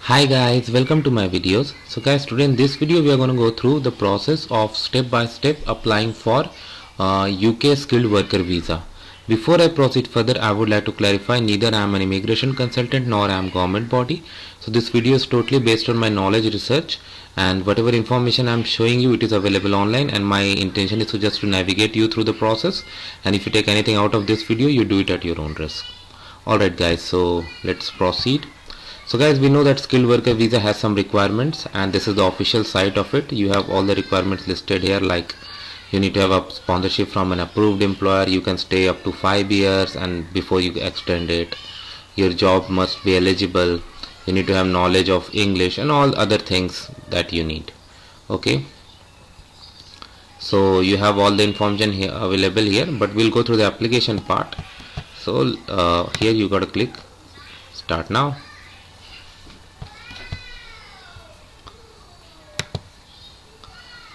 Hi guys, welcome to my videos. So guys, today in this video we are going to go through the process of step by step applying for UK skilled worker visa. Before I proceed further, I would like to clarify neither I am an immigration consultant nor I am government body. So this video is totally based on my knowledge research, and whatever information I am showing you, it is available online, and my intention is to just to navigate you through the process, and if you take anything out of this video, you do it at your own risk. Alright guys, so let's proceed. So guys, we know that skilled worker visa has some requirements, and this is the official site of it. You have all the requirements listed here, like you need to have a sponsorship from an approved employer, you can stay up to 5 years and before you extend it, your job must be eligible, you need to have knowledge of English and all other things that you need. Okay, so you have all the information here available here, but we'll go through the application part. So here you got to click start now.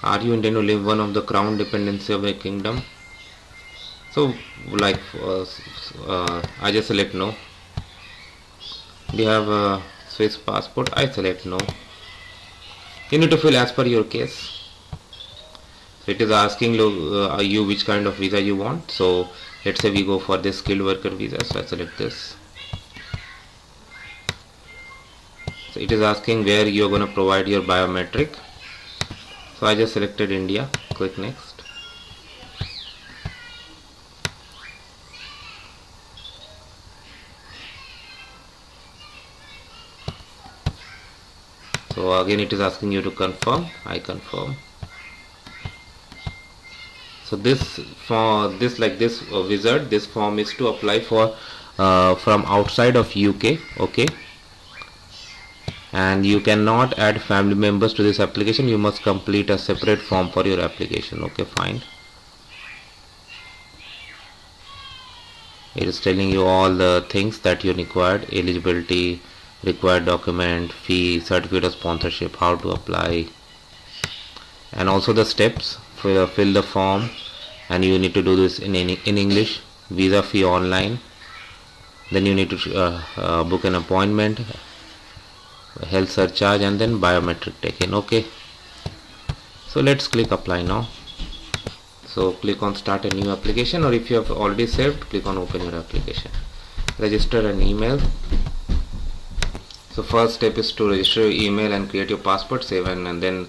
Are you intend to live one of the crown dependency of a kingdom? So like I just select no. Do you have a Swiss passport? I select no. You need to fill as per your case. So it is asking you which kind of visa you want. So let's say we go for this skilled worker visa, so I select this. So it is asking where you are going to provide your biometric. So I just selected India, click next. So again it is asking you to confirm, I confirm. So this wizard, this form is to apply for from outside of UK, okay? And you cannot add family members to this application, you must complete a separate form for your application. Okay, fine. It is telling you all the things that you required: eligibility, required document, fee, certificate of sponsorship, how to apply, and also the steps. Fill the form, and you need to do this in English. Visa fee online, then you need to book an appointment, health surcharge, and then biometric taken. Okay, so let's click apply now. So click on start a new application, or if you have already saved, click on open your application. Register an email. So first step is to register your email and create your passport, save and then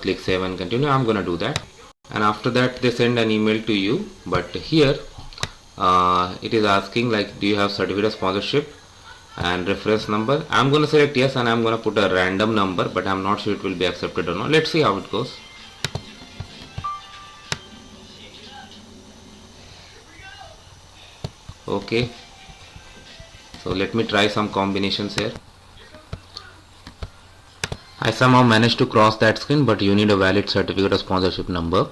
click save and continue. I'm gonna do that, and after that they send an email to you. But here it is asking like, do you have certificate of sponsorship and reference number? I'm going to select yes, and I'm going to put a random number, but I'm not sure it will be accepted or not. Let's see how it goes. Okay, so let me try some combinations here. I somehow managed to cross that screen, but you need a valid certificate of sponsorship number.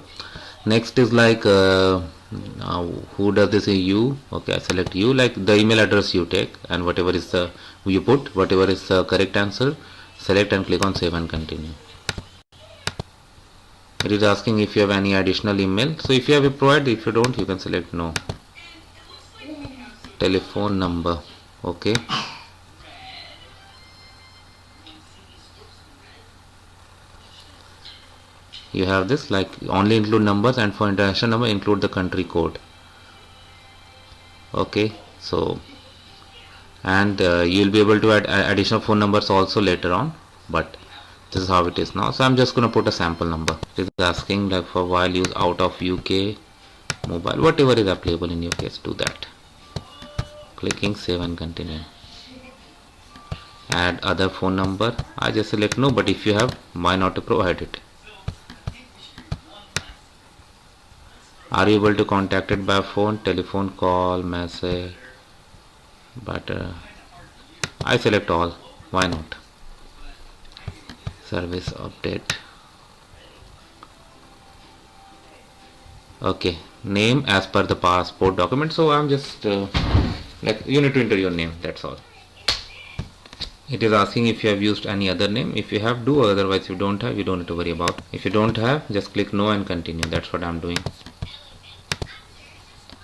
Next is like who does this? You. Okay, I select you, like the email address you take, and whatever is the you put, whatever is the correct answer, select and click on save and continue. It is asking if you have any additional email. So if you have it provided, if you don't, you can select no. Telephone number. Okay, you have this, like only include numbers, and for international number include the country code. Okay, so and you'll be able to add additional phone numbers also later on, but this is how it is now. So I'm just going to put a sample number. It is asking like for while use out of UK, mobile, whatever is applicable in your case, do that. Clicking save and continue. Add other phone number. I just select no, but if you have, why not to provide it? Are you able to contact it by phone, telephone call, message? But I select all, why not? Service update. Okay, name as per the passport document. So I'm just like, you need to enter your name, that's all. It is asking if you have used any other name. If you have, do, otherwise if you don't have, you don't need to worry about. If you don't have, just click no and continue. That's what I'm doing.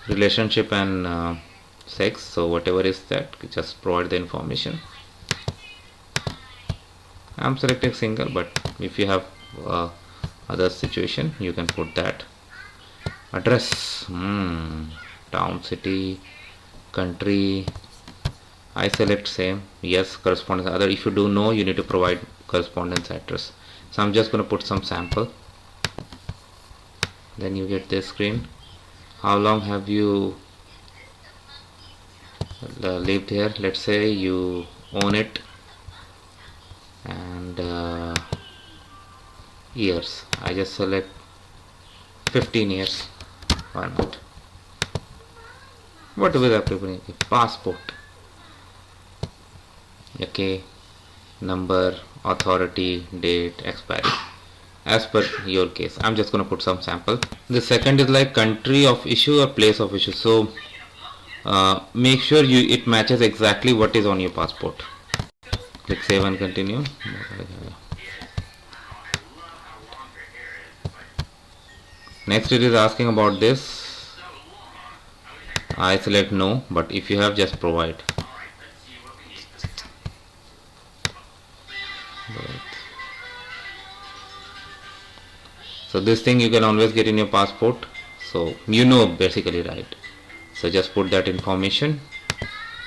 Relationship and sex, so whatever is that, just provide the information. I'm selecting single, but if you have other situation you can put that. Address, town, city, country. I select same, yes. Correspondence, other, if you do know, you need to provide correspondence address. So I'm just going to put some sample. Then you get this screen. How long have you lived here? Let's say you own it, and years, I just select 15 years. Why not? What will applicable? Passport. Okay, number, authority, date, expiry, as per your case. I'm just going to put some sample. The second is like country of issue or place of issue. So make sure it matches exactly what is on your passport. Click save and continue. Next it is asking about this. I select no, but if you have, just provide. So this thing you can always get in your passport, so you know basically, right? So just put that information.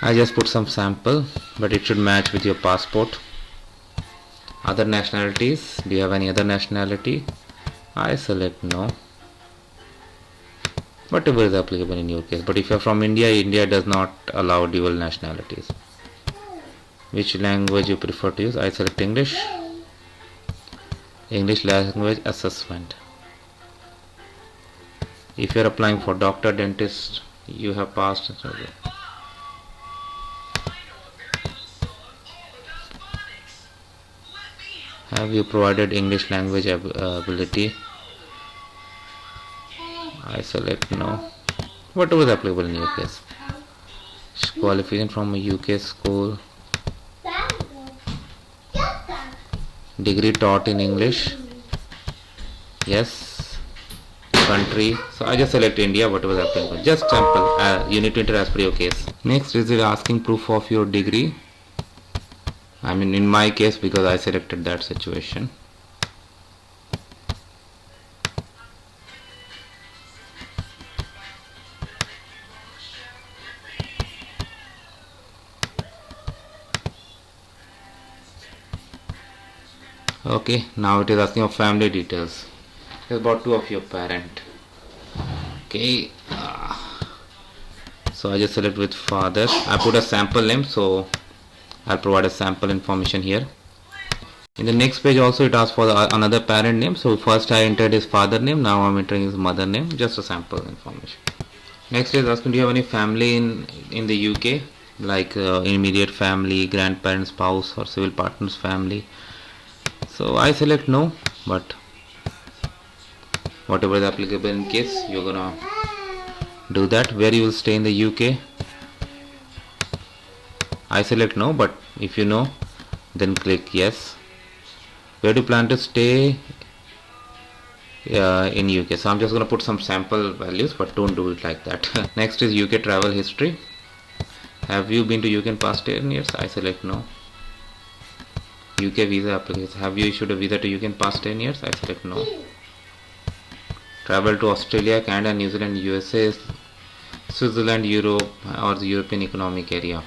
I just put some sample, but it should match with your passport. Other nationalities, do you have any other nationality? I select no. Whatever is applicable in your case, but if you are from India, India does not allow dual nationalities. Which language you prefer to use? I select English. English language assessment. If you are applying for doctor, dentist, you have passed. Have you provided English language ability? I select no. Whatever is applicable in your case. Qualification from a UK school. Degree taught in English. Yes. Country. So I just select India, whatever is applicable. Just sample. You need to enter as per your case. Next is it asking proof of your degree. I mean in my case, because I selected that situation. Okay, now it is asking of family details. It's about two of your parent. Okay, so I just select with father. I put a sample name, so I'll provide a sample information here. In the next page also it asks for another parent name. So first I entered his father name, now I'm entering his mother name, just a sample information. Next is asking, do you have any family in the UK, like immediate family, grandparents, spouse, or civil partner's family? So I select no, but whatever is applicable in case, you're gonna do that. Where you will stay in the UK, I select no, but if you know, then click yes. Where do you plan to stay in UK? So I'm just gonna put some sample values, but don't do it like that. Next is UK travel history. Have you been to UK in past 10 years? I select no. UK visa application. Have you issued a visa to UK in past 10 years? I select no. Travel to Australia, Canada, New Zealand, USA, Switzerland, Europe, or the European Economic Area.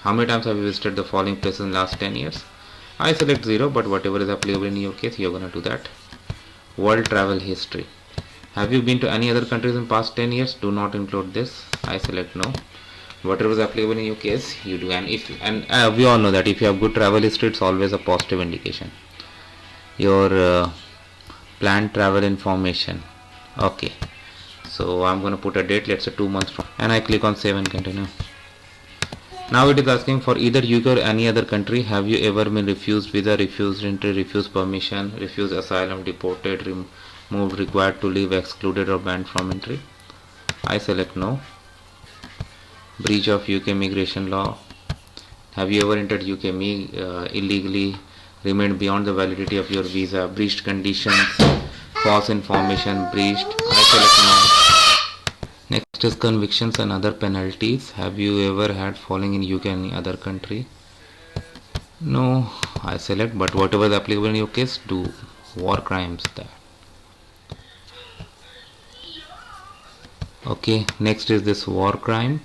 How many times have you visited the following places in last 10 years? I select 0, but whatever is applicable in your case, you're gonna do that. World travel history. Have you been to any other countries in past 10 years? Do not include this. I select no. Whatever is applicable in your case, you do. And we all know that if you have good travel history, it's always a positive indication. Your planned travel information. Okay, so I'm going to put a date, let's say 2 months from, and I click on save and continue. Now it is asking for either UK or any other country. Have you ever been refused visa, refused entry, refused permission, refused asylum, deported, removed, required to leave, excluded, or banned from entry? I select no. Breach of UK immigration law. Have you ever entered UK illegally, remained beyond the validity of your visa, breached conditions, false information, breached? I select no. Next is convictions and other penalties. Have you ever had falling in UK or any other country? No. I select, but whatever is applicable in your case, do war crimes there. Okay, next is this war crime.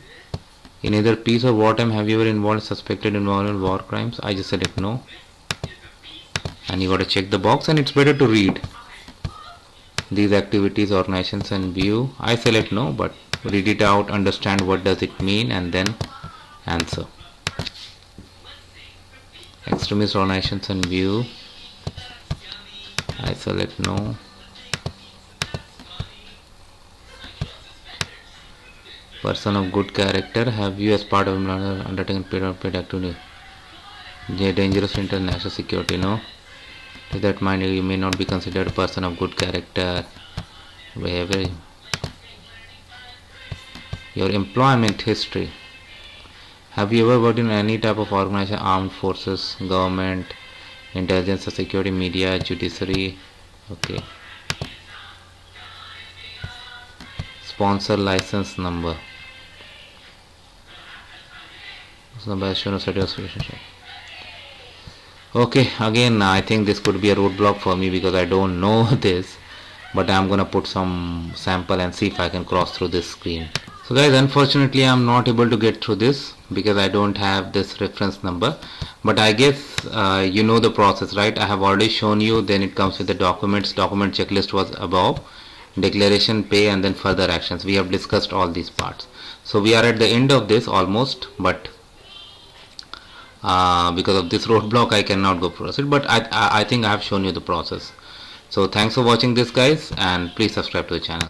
In either peace or wartime, have you ever involved suspected involvement in war crimes? I just select no, and you got to check the box, and it's better to read these activities, organizations, and view. I select no, but read it out, understand what does it mean, and then answer. Extremist organizations and view. I select no. Person of good character, have you as part of undertaken paid activity? Dangerous to international security, no. With that mind, you may not be considered a person of good character. Behavior. Your employment history. Have you ever worked in any type of organization, armed forces, government, intelligence or security, media, judiciary? Okay. Sponsor license number. Okay, again I think this could be a roadblock for me because I don't know this, but I'm gonna put some sample and see if I can cross through this screen. So guys, unfortunately I'm not able to get through this because I don't have this reference number, but I guess you know the process, right? I have already shown you. Then it comes with the documents. Document checklist was above, declaration, pay, and then further actions. We have discussed all these parts. So we are at the end of this almost, but because of this roadblock I cannot go proceed, but I think I have shown you the process. So thanks for watching this guys, and please subscribe to the channel.